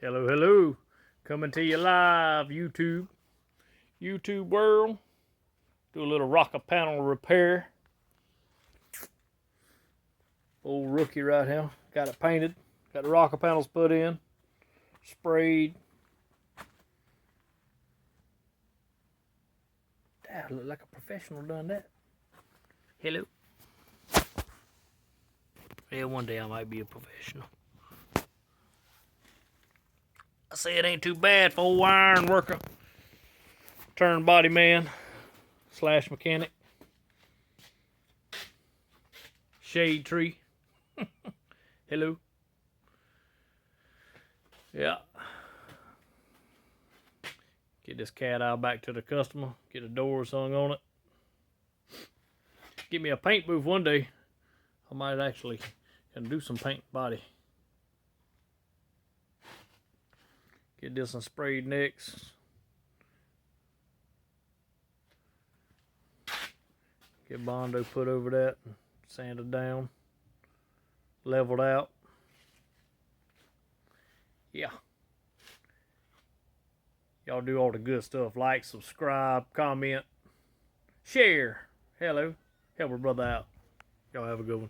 Hello, hello. Coming to you live, YouTube world. Do a little rocker panel repair. Old rookie right here. Got it painted. Got the rocker panels put in. Sprayed. Damn, look like a professional done that. Hello. Yeah, one day I might be a professional. I say it ain't too bad for old iron worker. Turn body man / mechanic. Shade tree. Hello. Yeah. Get this cat eye back to the customer. Get the doors hung on it. Give me a paint booth one day. I might actually can do some paint body. Get this one sprayed next. Get Bondo put over that and sanded down. Leveled out. Yeah. Y'all do all the good stuff. Like, subscribe, comment, share. Hello. Help a brother out. Y'all have a good one.